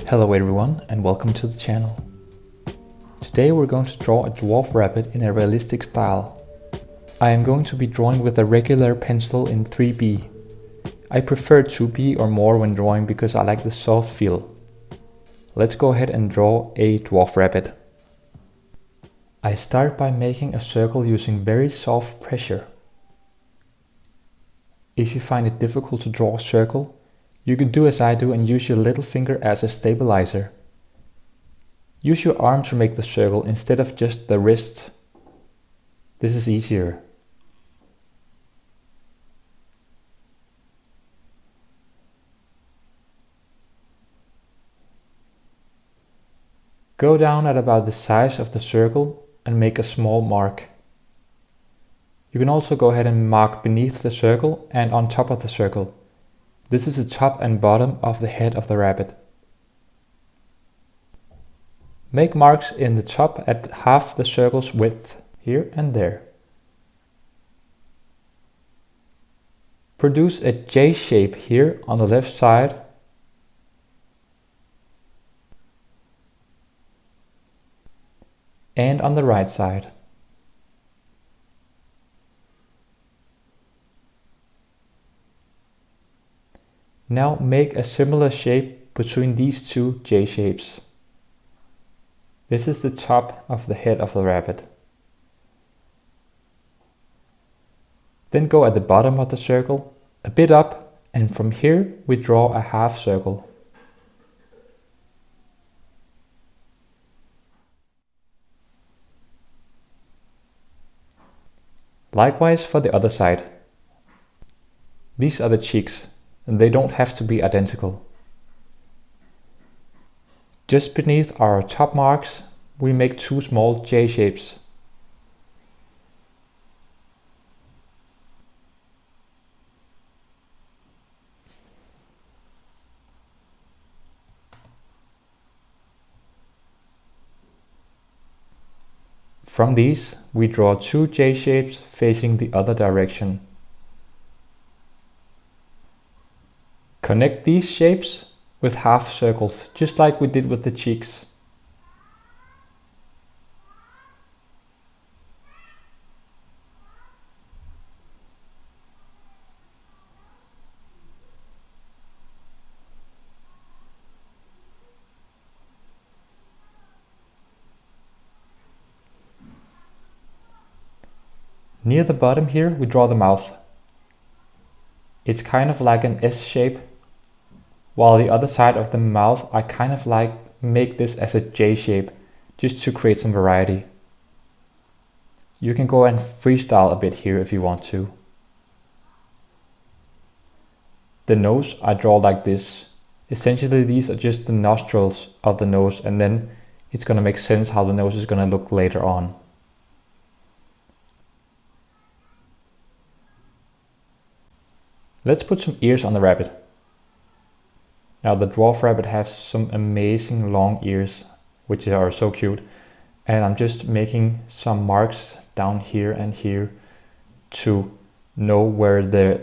Hello everyone and welcome to the channel. Today we're going to draw a dwarf rabbit in a realistic style. I am going to be drawing with a regular pencil in 3B. I prefer 2B or more when drawing because I like the soft feel. Let's go ahead and draw a dwarf rabbit. I start by making a circle using very soft pressure. If you find it difficult to draw a circle, you can do as I do and use your little finger as a stabilizer. Use your arm to make the circle instead of just the wrist. This is easier. Go down at about the size of the circle and make a small mark. You can also go ahead and mark beneath the circle and on top of the circle. This is the top and bottom of the head of the rabbit. Make marks in the top at half the circle's width, here and there. Produce a J shape here on the left side. And on the right side. Now make a similar shape between these two J shapes. This is the top of the head of the rabbit. Then go at the bottom of the circle, a bit up, and from here we draw a half circle. Likewise for the other side. These are the cheeks, and they don't have to be identical. Just beneath our top marks, we make two small J shapes. From these, we draw two J shapes facing the other direction. Connect these shapes with half circles, just like we did with the cheeks. Near the bottom here, we draw the mouth. It's kind of like an S shape, while the other side of the mouth I kind of like make this as a J shape, just to create some variety. You can go and freestyle a bit here if you want to. The nose I draw like this. Essentially these are just the nostrils of the nose, and then it's going to make sense how the nose is going to look later on. Let's put some ears on the rabbit. Now the dwarf rabbit has some amazing long ears, which are so cute. And I'm just making some marks down here and here to know where the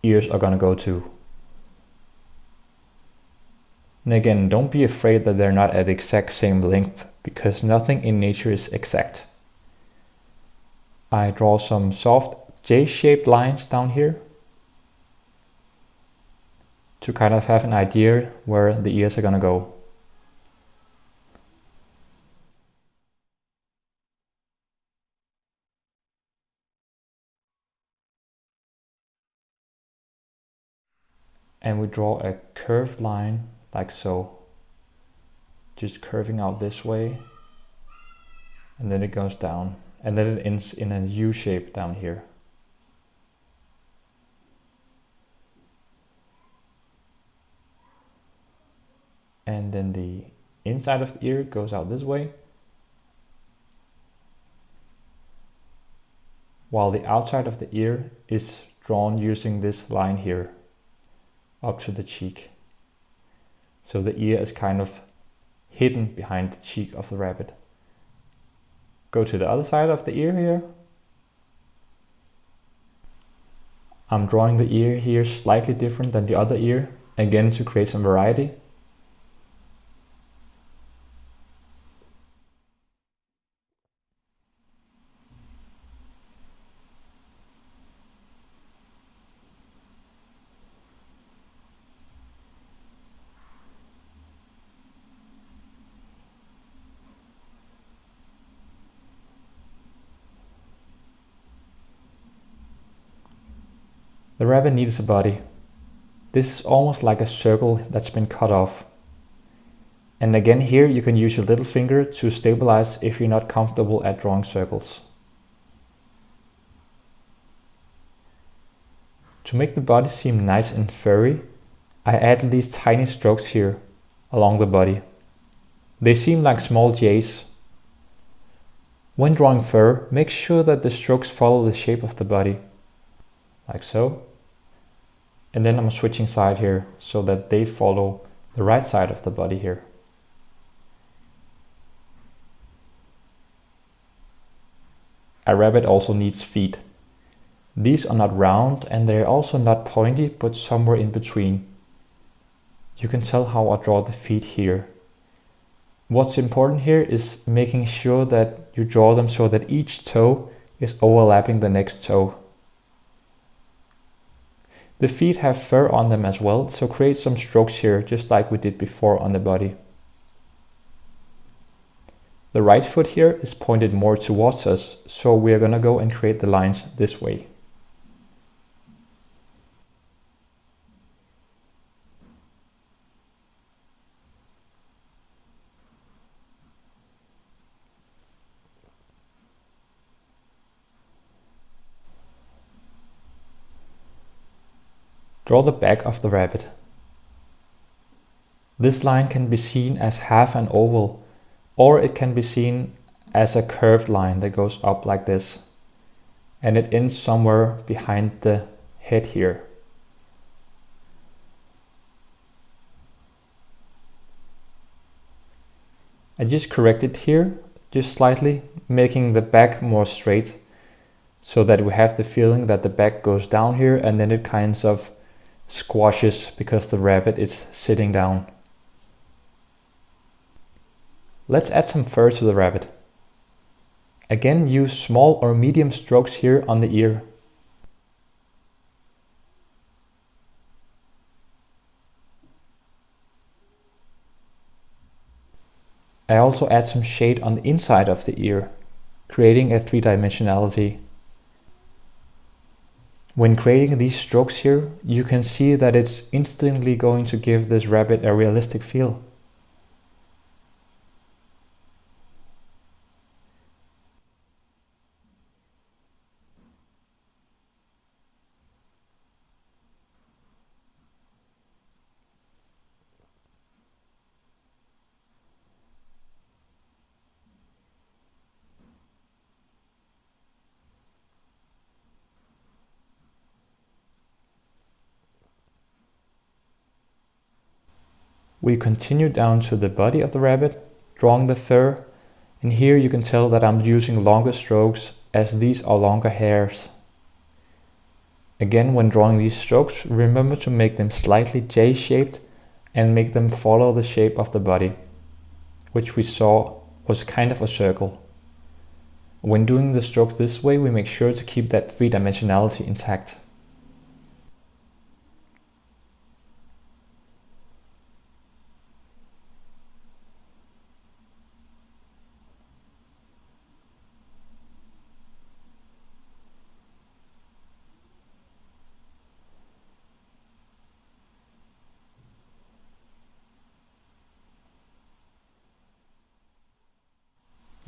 ears are gonna go to. And again, don't be afraid that they're not at the exact same length, because nothing in nature is exact. I draw some soft J-shaped lines down here to kind of have an idea where the ears are gonna go. And we draw a curved line like so, just curving out this way, and then it goes down, and then it ends in a U shape down here. And then the inside of the ear goes out this way, while the outside of the ear is drawn using this line here up to the cheek. So the ear is kind of hidden behind the cheek of the rabbit. Go to the other side of the ear here. I'm drawing the ear here slightly different than the other ear, again to create some variety. The rabbit needs a body. This is almost like a circle that's been cut off. And again here you can use your little finger to stabilize if you're not comfortable at drawing circles. To make the body seem nice and furry, I add these tiny strokes here along the body. They seem like small J's. When drawing fur, make sure that the strokes follow the shape of the body, like so. And then I'm switching side here so that they follow the right side of the body here. A rabbit also needs feet. These are not round and they're also not pointy, but somewhere in between. You can tell how I draw the feet here. What's important here is making sure that you draw them so that each toe is overlapping the next toe. The feet have fur on them as well, so create some strokes here just like we did before on the body. The right foot here is pointed more towards us, so we're gonna go and create the lines this way. Draw the back of the rabbit. This line can be seen as half an oval, or it can be seen as a curved line that goes up like this, and it ends somewhere behind the head here. I just correct it here, just slightly, making the back more straight, so that we have the feeling that the back goes down here and then it kind of squashes because the rabbit is sitting down. Let's add some fur to the rabbit. Again, use small or medium strokes here on the ear. I also add some shade on the inside of the ear, creating a three-dimensionality. When creating these strokes here, you can see that it's instantly going to give this rabbit a realistic feel. We continue down to the body of the rabbit, drawing the fur, and here you can tell that I'm using longer strokes as these are longer hairs. Again, when drawing these strokes, remember to make them slightly J-shaped and make them follow the shape of the body, which we saw was kind of a circle. When doing the strokes this way, we make sure to keep that three-dimensionality intact.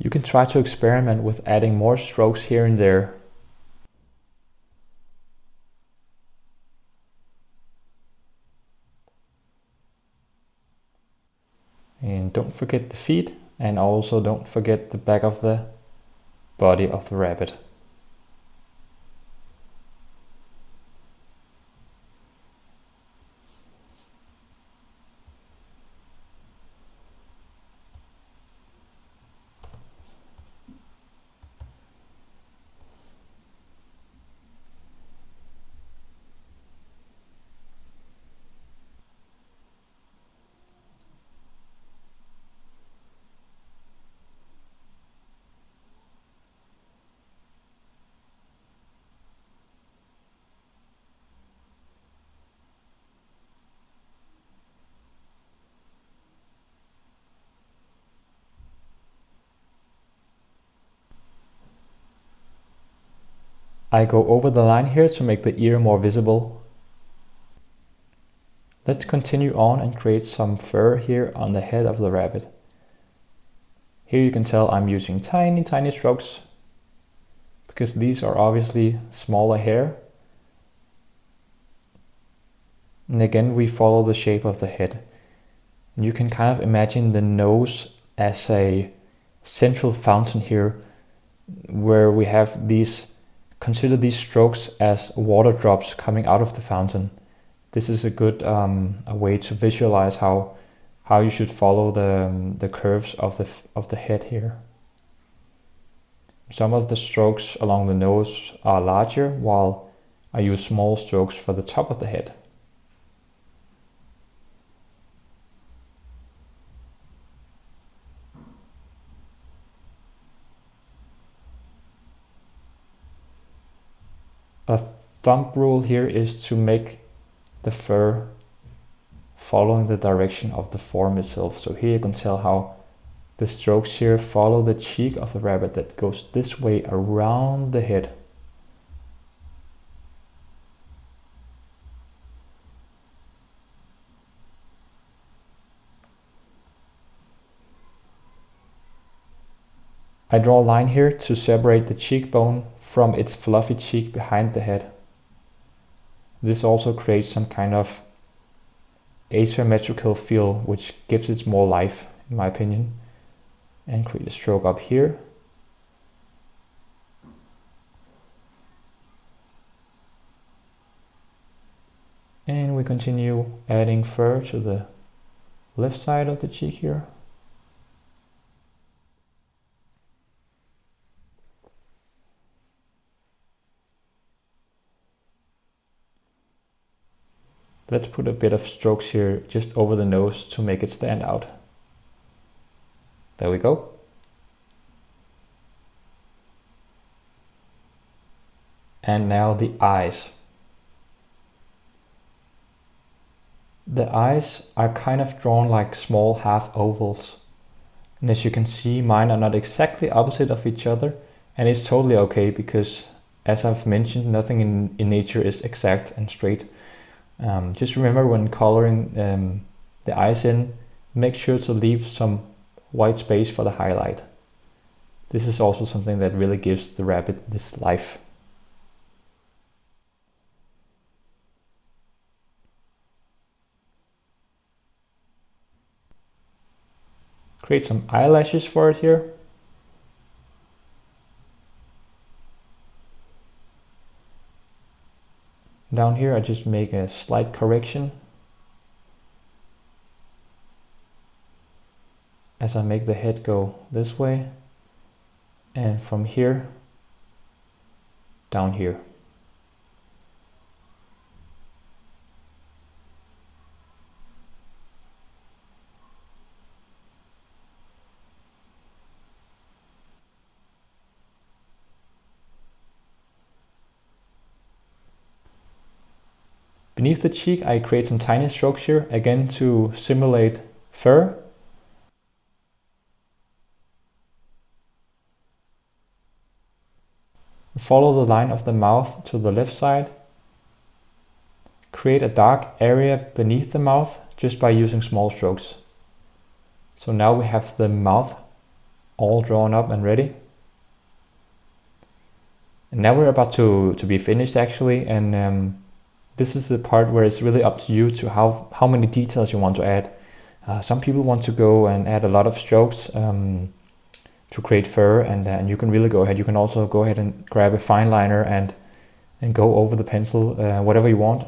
You can try to experiment with adding more strokes here and there. And don't forget the feet, and also don't forget the back of the body of the rabbit. I go over the line here to make the ear more visible. Let's continue on and create some fur here on the head of the rabbit. Here you can tell I'm using tiny strokes because these are obviously smaller hair. And again, we follow the shape of the head. And you can kind of imagine the nose as a central fountain here, where we have these, consider these strokes as water drops coming out of the fountain. This is a good a way to visualize how you should follow the curves of the head here. Some of the strokes along the nose are larger, while I use small strokes for the top of the head. A thumb rule here is to make the fur following the direction of the form itself. So here you can tell how the strokes here follow the cheek of the rabbit that goes this way around the head. I draw a line here to separate the cheekbone from its fluffy cheek behind the head. This also creates some kind of asymmetrical feel, which gives it more life, in my opinion. And create a stroke up here. And we continue adding fur to the left side of the cheek here. Let's put a bit of strokes here just over the nose to make it stand out. There we go. And now the eyes. The eyes are kind of drawn like small half ovals. And as you can see, mine are not exactly opposite of each other, and it's totally okay because, as I've mentioned, nothing in nature is exact and straight. Just remember, when coloring the eyes in, make sure to leave some white space for the highlight. This is also something that really gives the rabbit this life. Create some eyelashes for it here. Down here I just make a slight correction as I make the head go this way, and from here down here. Beneath the cheek I create some tiny strokes here, again to simulate fur. Follow the line of the mouth to the left side. Create a dark area beneath the mouth just by using small strokes. So now we have the mouth all drawn up and ready. And now we're about to be finished actually, and this is the part where it's really up to you to how many details you want to add. Some people want to go and add a lot of strokes to create fur, and you can really go ahead. You can also go ahead and grab a fine liner and go over the pencil, whatever you want.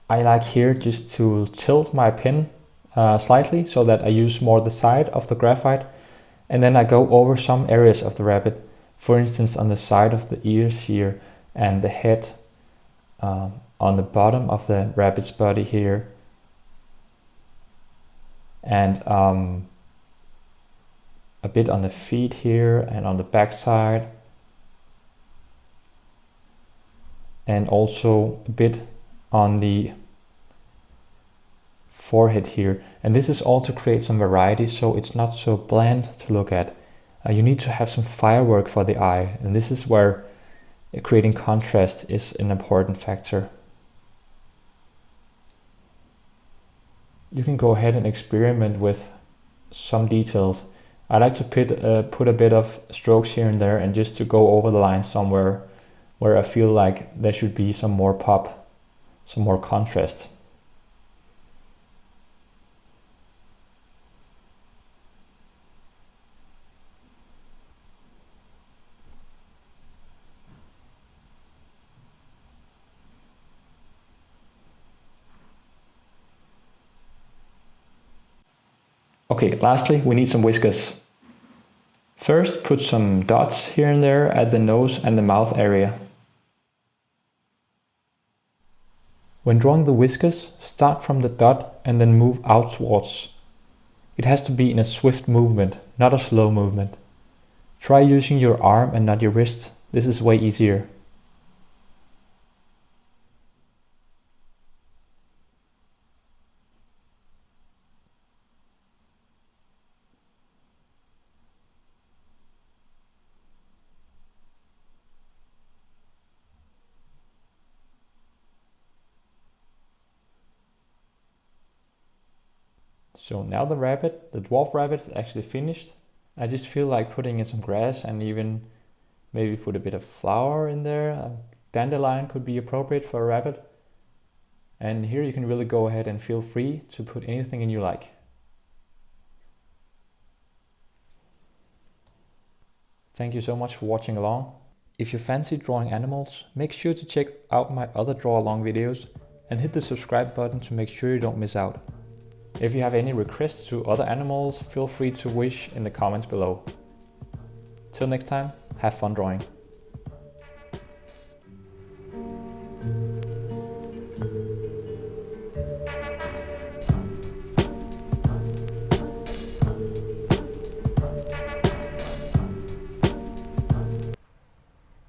I like here just to tilt my pen slightly so that I use more the side of the graphite. And then I go over some areas of the rabbit, for instance on the side of the ears here and the head, on the bottom of the rabbit's body here, and a bit on the feet here and on the back side, and also a bit on the forehead here. And this is all to create some variety so it's not so bland to look at. You need to have some firework for the eye, and this is where creating contrast is an important factor. You can go ahead and experiment with some details. I like to put a bit of strokes here and there, and just to go over the line somewhere where I feel like there should be some more pop, some more contrast. Okay, lastly, we need some whiskers. First, put some dots here and there at the nose and the mouth area. When drawing the whiskers, start from the dot and then move outwards. It has to be in a swift movement, not a slow movement. Try using your arm and not your wrist. This is way easier. So now the dwarf rabbit is actually finished. I just feel like putting in some grass and even maybe put a bit of flower in there. A dandelion could be appropriate for a rabbit. And here you can really go ahead and feel free to put anything in you like. Thank you so much for watching along. If you fancy drawing animals, make sure to check out my other draw along videos and hit the subscribe button to make sure you don't miss out. If you have any requests to other animals, feel free to wish in the comments below. Till next time, have fun drawing.